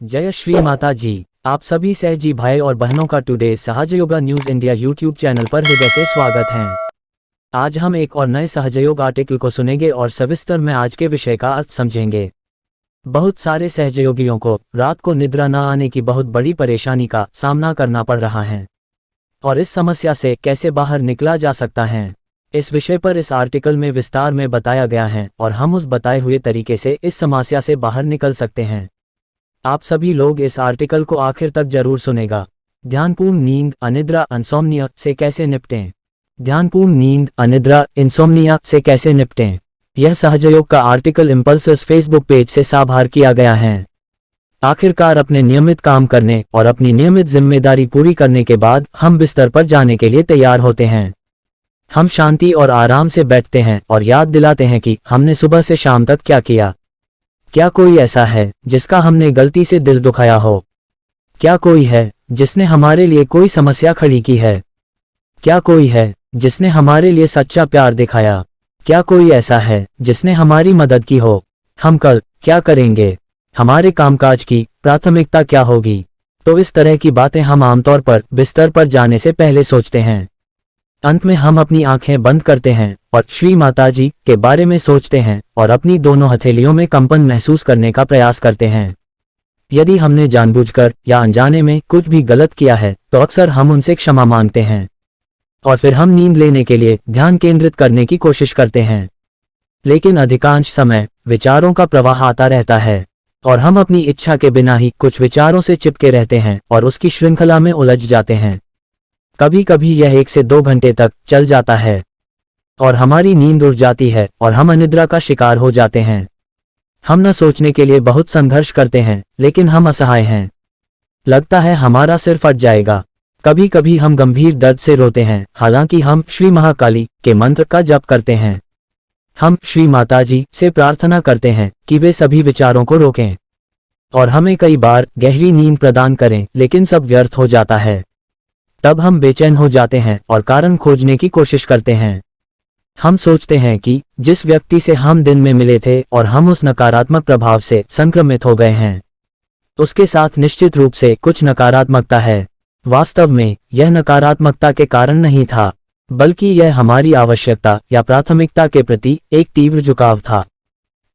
जय श्री माता जी। आप सभी सहजी भाई और बहनों का today Sahajayoga news India YouTube channel पर हृदय से स्वागत है। आज हम एक और नए सहजयोग आर्टिकल को सुनेंगे और सविस्तर में आज के विषय का अर्थ समझेंगे। बहुत सारे सहजयोगियों को रात को निद्रा न आने की बहुत बड़ी परेशानी का सामना करना पड़ रहा है और इस समस्या से कैसे बाहर निकला जा सकता है, इस विषय पर इस आर्टिकल में विस्तार में बताया गया है और हम उस बताए हुए तरीके से इस समस्या से बाहर निकल सकते हैं। आप सभी लोग इस आर्टिकल को आखिर तक जरूर सुनेगा। ध्यानपूर्ण नींद अनिद्रा इंसोम्निया से कैसे निपटें। ध्यानपूर्ण नींद अनिद्रा इंसोम्निया से कैसे निपटें, यह सहजयोग का आर्टिकल इम्पल्सेस फेसबुक पेज से साभार किया गया है। आखिरकार अपने नियमित काम करने और अपनी नियमित जिम्मेदारी पूरी करने के बाद हम बिस्तर पर जाने के लिए तैयार होते हैं। हम शांति और आराम से बैठते हैं और याद दिलाते हैं कि हमने सुबह से शाम तक क्या किया। क्या कोई ऐसा है जिसका हमने गलती से दिल दुखाया हो? क्या कोई है जिसने हमारे लिए कोई समस्या खड़ी की है? क्या कोई है जिसने हमारे लिए सच्चा प्यार दिखाया? क्या कोई ऐसा है जिसने हमारी मदद की हो? हम कल क्या करेंगे? हमारे कामकाज की प्राथमिकता क्या होगी? तो इस तरह की बातें हम आमतौर पर बिस्तर पर जाने से पहले सोचते हैं। अंत में हम अपनी आंखें बंद करते हैं और श्री माता जी के बारे में सोचते हैं और अपनी दोनों हथेलियों में कंपन महसूस करने का प्रयास करते हैं। यदि हमने जानबूझकर या अनजाने में कुछ भी गलत किया है तो अक्सर हम उनसे क्षमा मांगते हैं और फिर हम नींद लेने के लिए ध्यान केंद्रित करने की कोशिश करते हैं। लेकिन अधिकांश समय विचारों का प्रवाह आता रहता है और हम अपनी इच्छा के बिना ही कुछ विचारों से चिपके रहते हैं और उसकी श्रृंखला में उलझ जाते हैं। कभी कभी यह 1 से 2 घंटे तक चल जाता है और हमारी नींद उड़ जाती है और हम अनिद्रा का शिकार हो जाते हैं। हम न सोचने के लिए बहुत संघर्ष करते हैं लेकिन हम असहाय हैं। लगता है हमारा सिर फट जाएगा। कभी कभी हम गंभीर दर्द से रोते हैं हालांकि हम श्री महाकाली के मंत्र का जप करते हैं। हम श्री माता जी से प्रार्थना करते हैं कि वे सभी विचारों को रोकें और हमें कई बार गहरी नींद प्रदान करें, लेकिन सब व्यर्थ हो जाता है। तब हम बेचैन हो जाते हैं और कारण खोजने की कोशिश करते हैं। हम सोचते हैं कि जिस व्यक्ति से हम दिन में मिले थे और हम उस नकारात्मक प्रभाव से संक्रमित हो गए हैं, उसके साथ निश्चित रूप से कुछ नकारात्मकता है। वास्तव में यह नकारात्मकता के कारण नहीं था, बल्कि यह हमारी आवश्यकता या प्राथमिकता के प्रति एक तीव्र झुकाव था,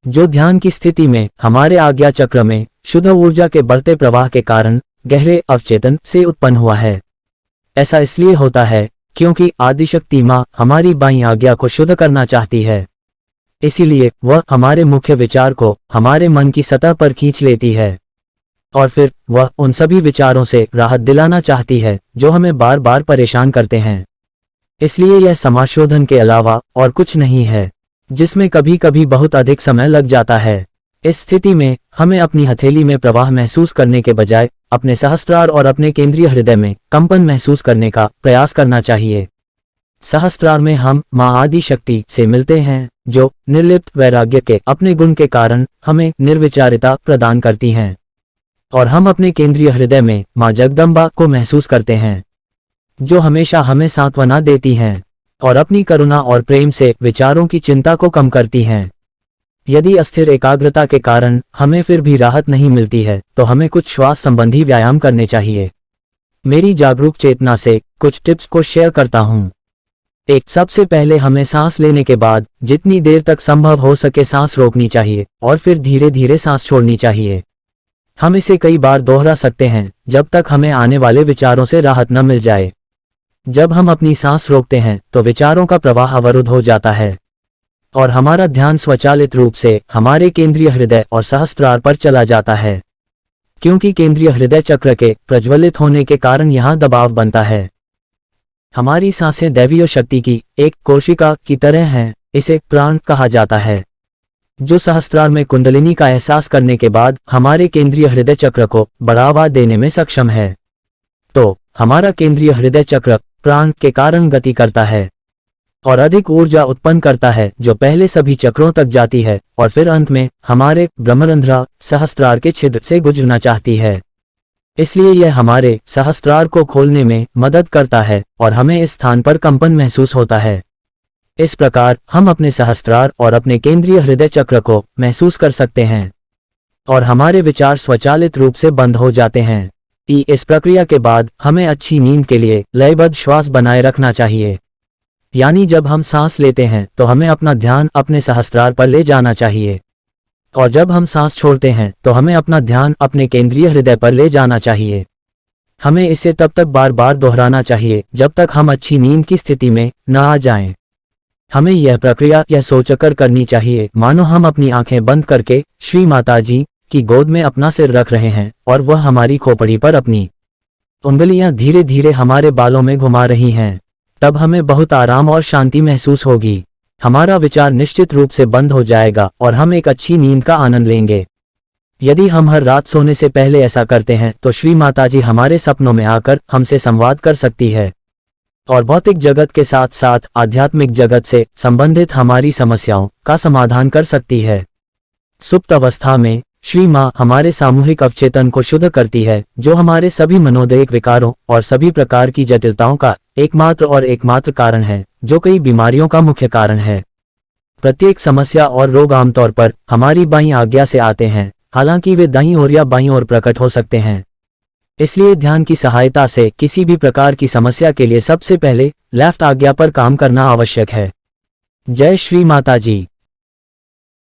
जो ध्यान की स्थिति में हमारे आज्ञा चक्र में शुद्ध ऊर्जा के बढ़ते प्रवाह के कारण गहरे अवचेतन से उत्पन्न हुआ है। ऐसा इसलिए होता है क्योंकि आदिशक्ति माँ हमारी बाईं आज्ञा को शुद्ध करना चाहती है। इसीलिए वह हमारे मुख्य विचार को हमारे मन की सतह पर खींच लेती है और फिर वह उन सभी विचारों से राहत दिलाना चाहती है जो हमें बार बार परेशान करते हैं। इसलिए यह समाशोधन के अलावा और कुछ नहीं है, जिसमें कभी कभी बहुत अधिक समय लग जाता है। इस स्थिति में हमें अपनी हथेली में प्रवाह महसूस करने के बजाय अपने सहस्त्रार और अपने केंद्रीय हृदय में कंपन महसूस करने का प्रयास करना चाहिए। सहस्त्रार में हम माँ आदि शक्ति से मिलते हैं, जो निर्लिप्त वैराग्य के अपने गुण के कारण हमें निर्विचारिता प्रदान करती हैं, और हम अपने केंद्रीय हृदय में माँ जगदम्बा को महसूस करते हैं, जो हमेशा हमें सांत्वना देती हैं और अपनी करुणा और प्रेम से विचारों की चिंता को कम करती हैं। यदि अस्थिर एकाग्रता के कारण हमें फिर भी राहत नहीं मिलती है तो हमें कुछ श्वास संबंधी व्यायाम करने चाहिए। मेरी जागरूक चेतना से कुछ टिप्स को शेयर करता हूँ। सबसे पहले हमें सांस लेने के बाद जितनी देर तक संभव हो सके सांस रोकनी चाहिए और फिर धीरे धीरे सांस छोड़नी चाहिए। हम इसे कई बार दोहरा सकते हैं जब तक हमें आने वाले विचारों से राहत न मिल जाए। जब हम अपनी सांस रोकते हैं तो विचारों का प्रवाह अवरुद्ध हो जाता है और हमारा ध्यान स्वचालित रूप से हमारे केंद्रीय हृदय और सहस्त्रार पर चला जाता है, क्योंकि केंद्रीय हृदय चक्र के प्रज्वलित होने के कारण यहाँ दबाव बनता है। हमारी सांसें दैवीय शक्ति की एक कोशिका की तरह हैं। इसे प्राण कहा जाता है, जो सहस्त्रार में कुंडलिनी का एहसास करने के बाद हमारे केंद्रीय हृदय चक्र को बढ़ावा देने में सक्षम है। तो हमारा केंद्रीय हृदय चक्र प्राण के कारण गति करता है और अधिक ऊर्जा उत्पन्न करता है, जो पहले सभी चक्रों तक जाती है और फिर अंत में हमारे ब्रह्मरंध्र सहस्त्रार के छिद्र से गुजरना चाहती है। इसलिए यह हमारे सहस्त्रार को खोलने में मदद करता है और हमें इस स्थान पर कंपन महसूस होता है। इस प्रकार हम अपने सहस्त्रार और अपने केंद्रीय हृदय चक्र को महसूस कर सकते हैं। और हमारे विचार स्वचालित रूप से बंद हो जाते हैं। इस प्रक्रिया के बाद हमें अच्छी नींद के लिए लयबद्ध श्वास बनाए रखना चाहिए। यानी जब हम सांस लेते हैं तो हमें अपना ध्यान अपने सहस्त्रार पर ले जाना चाहिए, और जब हम सांस छोड़ते हैं तो हमें अपना ध्यान अपने केंद्रीय हृदय पर ले जाना चाहिए। हमें इसे तब तक बार बार दोहराना चाहिए जब तक हम अच्छी नींद की स्थिति में न आ जाएं। हमें यह प्रक्रिया यह सोचकर करनी चाहिए मानो हम अपनी आंखें बंद करके श्री माता जी की गोद में अपना सिर रख रहे हैं और वह हमारी खोपड़ी पर अपनी उंगलियां धीरे धीरे हमारे बालों में घुमा रही हैं। तब हमें बहुत आराम और शांति महसूस होगी। हमारा विचार निश्चित रूप से बंद हो जाएगा और हम एक अच्छी नींद का आनंद लेंगे। यदि हम हर रात सोने से पहले ऐसा करते हैं तो श्री माता जी हमारे सपनों में आकर हमसे संवाद कर सकती है और भौतिक जगत के साथ साथ आध्यात्मिक जगत से संबंधित हमारी समस्याओं का समाधान कर सकती है। सुप्त अवस्था में श्री माँ हमारे सामूहिक अवचेतन को शुद्ध करती है, जो हमारे सभी मनोदयिक विकारों और सभी प्रकार की जटिलताओं का एकमात्र कारण है, जो कई बीमारियों का मुख्य कारण है। प्रत्येक समस्या और रोग आमतौर पर हमारी बाईं आज्ञा से आते हैं, हालांकि वे दाईं ओर या बाईं ओर प्रकट हो सकते हैं। इसलिए ध्यान की सहायता से किसी भी प्रकार की समस्या के लिए सबसे पहले लेफ्ट आज्ञा पर काम करना आवश्यक है। जय श्री माता जी।